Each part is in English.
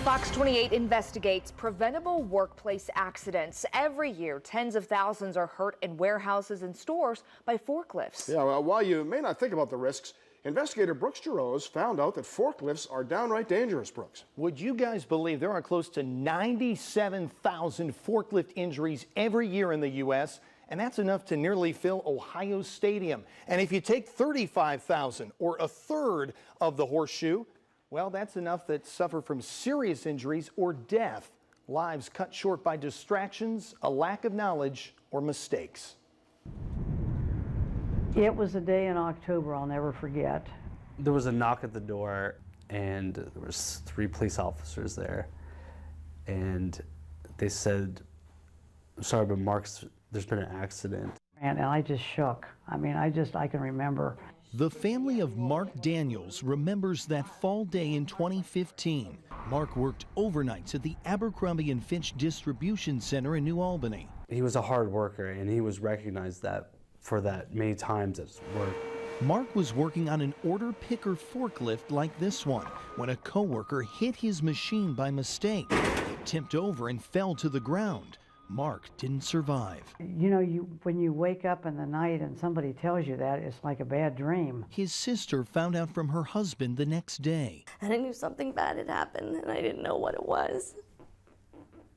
Fox 28 investigates preventable workplace accidents. Every year, tens of thousands are hurt in warehouses and stores by forklifts. Yeah, well, while you may not think about the risks, investigator Brooks Giroux found out that forklifts are downright dangerous, Brooks. Would you guys believe there are close to 97,000 forklift injuries every year in the U.S., and that's enough to nearly fill Ohio Stadium. And if you take 35,000, or a third of the horseshoe, well, that's enough that suffer from serious injuries or death. Lives cut short by distractions, a lack of knowledge, or mistakes. It was a day in October I'll never forget. There was a knock at the door, and there was 3 police officers there, and they said, "Sorry, but Mark's, there's been an accident." And I just shook. I mean, I can remember. The family of Mark Daniels remembers that fall day in 2015. Mark worked overnights at the Abercrombie & Fitch Distribution Center in New Albany. He was a hard worker, and he was recognized that for that many times at work. Mark was working on an order picker forklift like this one when a coworker hit his machine by mistake. It tipped over and fell to the ground. Mark didn't survive. You know, when you wake up in the night and somebody tells you that, it's like a bad dream. His sister found out from her husband the next day. And I knew something bad had happened, and I didn't know what it was.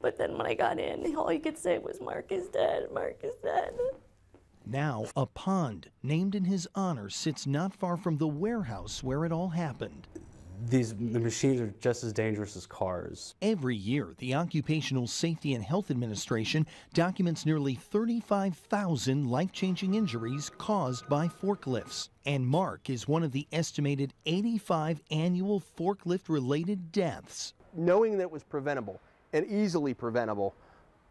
But then when I got in, all he could say was, "Mark is dead, Mark is dead." Now, a pond named in his honor sits not far from the warehouse where it all happened. The machines are just as dangerous as cars. Every year, the Occupational Safety and Health Administration documents nearly 35,000 life-changing injuries caused by forklifts. And Mark is one of the estimated 85 annual forklift-related deaths. Knowing that it was preventable and easily preventable,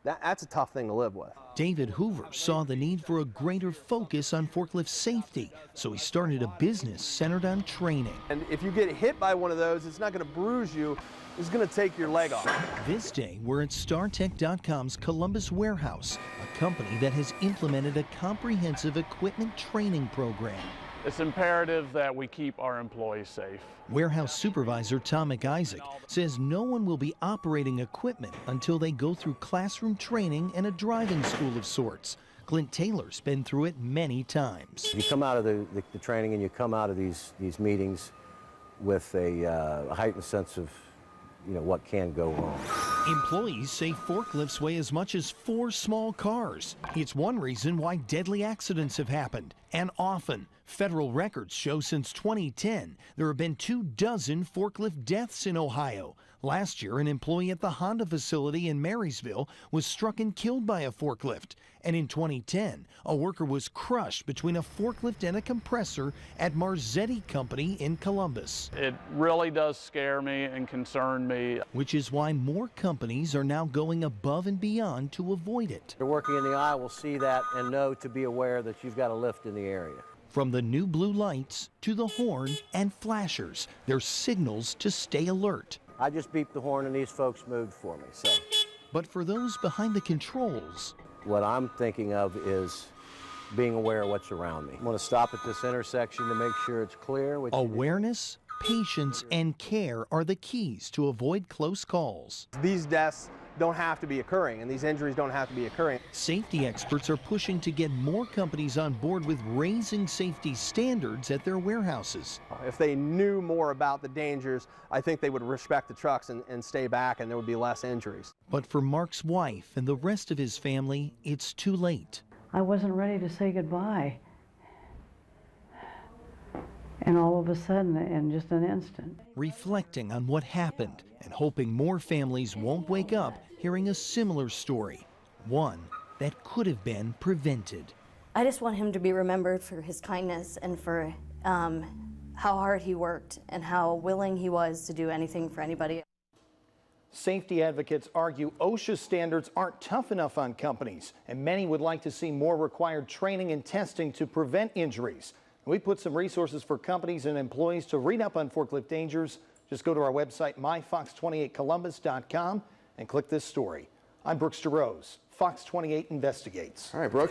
that's a tough thing to live with. David Hoover saw the need for a greater focus on forklift safety, so he started a business centered on training. And if you get hit by one of those, it's not going to bruise you, it's going to take your leg off. This day, we're at StarTech.com's Columbus warehouse, a company that has implemented a comprehensive equipment training program. It's imperative that we keep our employees safe. Warehouse supervisor Tom McIsaac says no one will be operating equipment until they go through classroom training and a driving school of sorts. Clint Taylor's been through it many times. You come out of the training and you come out of these meetings with a heightened sense of, what can go wrong. Employees say forklifts weigh as much as 4 small cars. It's one reason why deadly accidents have happened, and often. Federal records show since 2010, there have been 24 forklift deaths in Ohio. Last year, an employee at the Honda facility in Marysville was struck and killed by a forklift. And in 2010, a worker was crushed between a forklift and a compressor at Marzetti Company in Columbus. It really does scare me and concern me. Which is why more companies are now going above and beyond to avoid it. They're working in the aisle will see that and know to be aware that you've got a lift in the area. From the new blue lights to the horn and flashers, they're signals to stay alert. I just beeped the horn and these folks moved for me. So, but for those behind the controls, what I'm thinking of is being aware of what's around me. I'm going to stop at this intersection to make sure it's clear. Awareness, patience, and care are the keys to avoid close calls. These deaths don't have to be occurring, and these injuries don't have to be occurring. Safety experts are pushing to get more companies on board with raising safety standards at their warehouses. If they knew more about the dangers, I think they would respect the trucks and stay back, and there would be less injuries. But for Mark's wife and the rest of his family, it's too late. I wasn't ready to say goodbye. And all of a sudden, in just an instant. Reflecting on what happened and hoping more families won't wake up hearing a similar story, one that could have been prevented. I just want him to be remembered for his kindness and for how hard he worked and how willing he was to do anything for anybody. Safety advocates argue OSHA standards aren't tough enough on companies, and many would like to see more required training and testing to prevent injuries. We put some resources for companies and employees to read up on forklift dangers. Just go to our website, myfox28columbus.com, and click this story. I'm Brooks Giroux. Fox 28 investigates. All right, Brooks.